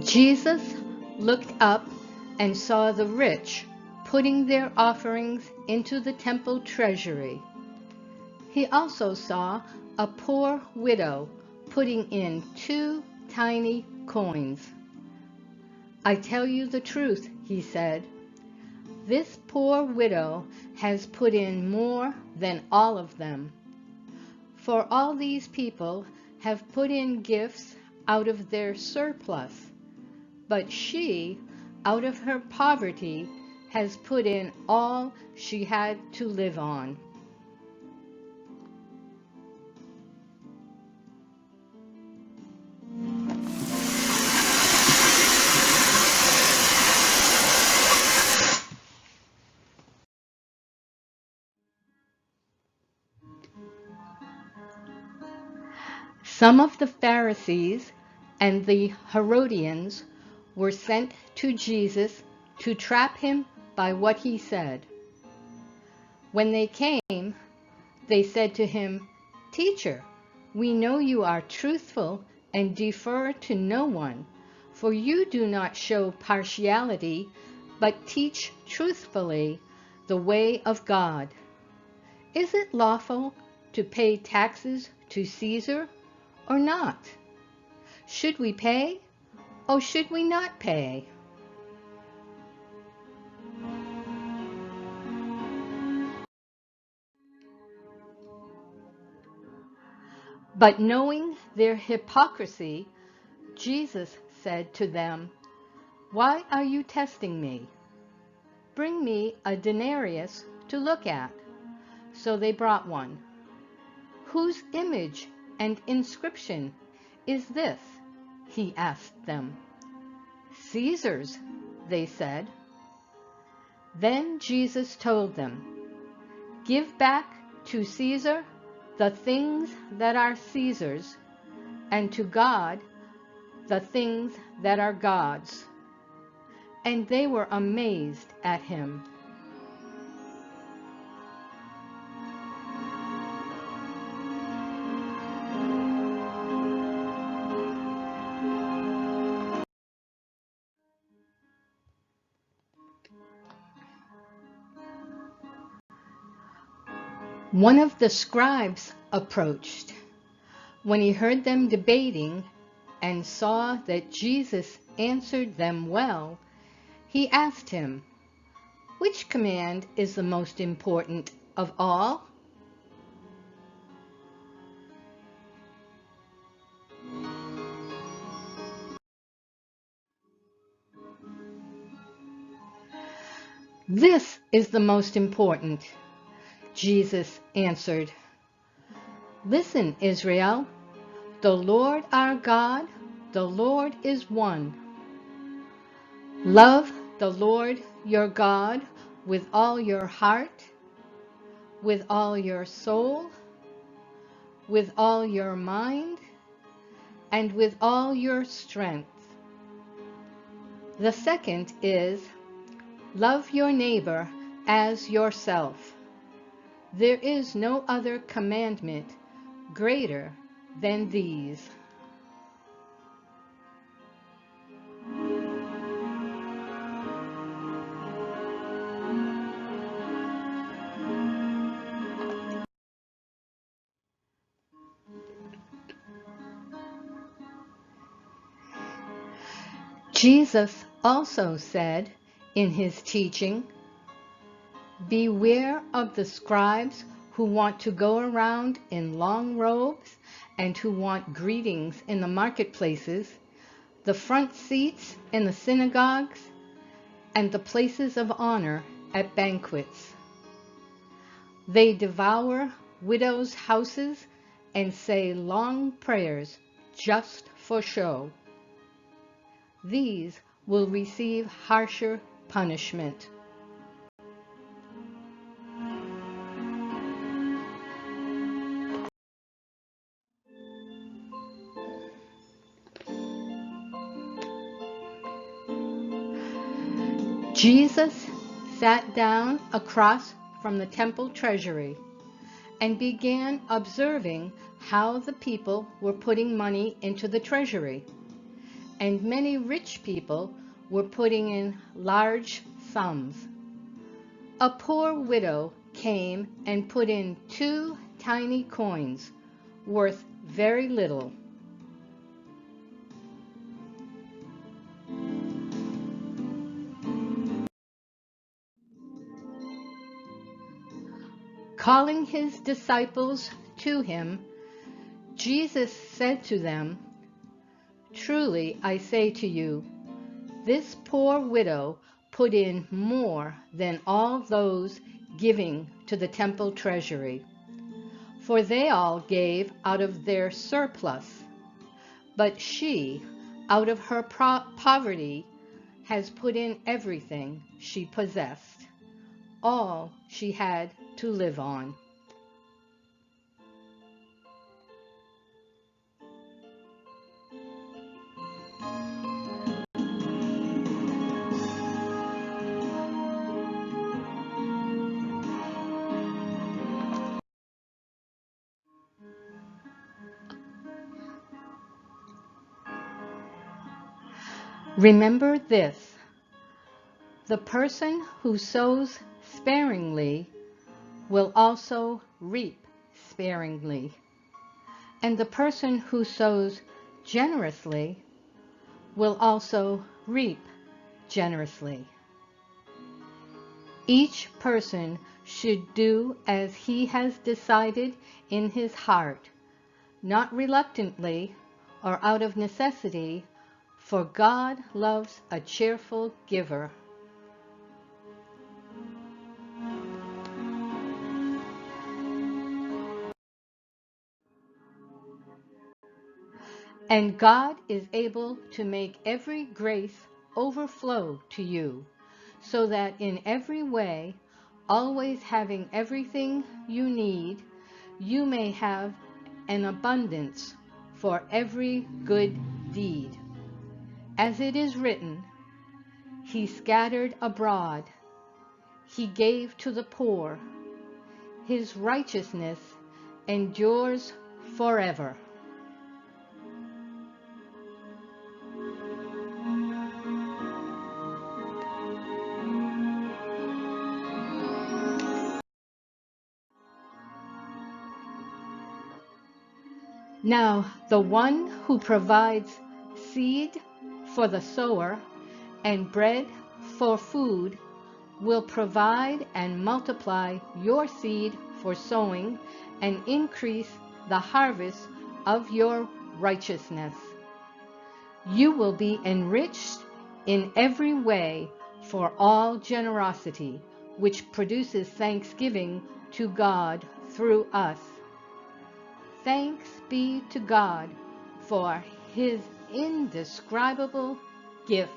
Jesus looked up and saw the rich putting their offerings into the temple treasury. He also saw a poor widow putting in 2 tiny coins. "I tell you the truth," he said, "this poor widow has put in more than all of them. For all these people have put in gifts out of their surplus, but she, out of her poverty, has put in all she had to live on." Some of the Pharisees and the Herodians were sent to Jesus to trap him by what he said. When they came, they said to him, "Teacher, we know you are truthful and defer to no one, for you do not show partiality, but teach truthfully the way of God. Is it lawful to pay taxes to Caesar or not? Should we pay or should we not pay?" But knowing their hypocrisy, Jesus said to them, "Why are you testing me? Bring me a denarius to look at." So they brought one. "Whose image and inscription is this?" he asked them. "Caesar's," they said. Then Jesus told them, "Give back to Caesar the things that are Caesar's, and to God the things that are God's." And they were amazed at him. One of the scribes approached. When he heard them debating and saw that Jesus answered them well, he asked him, "Which command is the most important of all?" "This is the most important," Jesus answered. "Listen, Israel, the Lord our God, the Lord is one. Love the Lord your God with all your heart, with all your soul, with all your mind, and with all your strength. The second is, love your neighbor as yourself. There is no other commandment greater than these." Jesus also said in his teaching, "Beware of the scribes who want to go around in long robes and who want greetings in the marketplaces, the front seats in the synagogues, and the places of honor at banquets. They devour widows' houses and say long prayers just for show. These will receive harsher punishment." Jesus sat down across from the temple treasury and began observing how the people were putting money into the treasury. and many rich people were putting in large sums. A poor widow came and put in 2 tiny coins, worth very little. Calling his disciples to him, Jesus said to them, "Truly I say to you, this poor widow put in more than all those giving to the temple treasury, for they all gave out of their surplus, but she, out of her poverty, has put in everything she possessed, all she had to live on." Remember this: the person who sows sparingly will also reap sparingly, and the person who sows generously will also reap generously. Each person should do as he has decided in his heart, not reluctantly or out of necessity, for God loves a cheerful giver. And God is able to make every grace overflow to you, so that in every way, always having everything you need, you may have an abundance for every good deed. As it is written, He scattered abroad, He gave to the poor, His righteousness endures forever. Now, the one who provides seed for the sower and bread for food will provide and multiply your seed for sowing and increase the harvest of your righteousness. You will be enriched in every way for all generosity, which produces thanksgiving to God through us. Thanks be to God for His indescribable gift.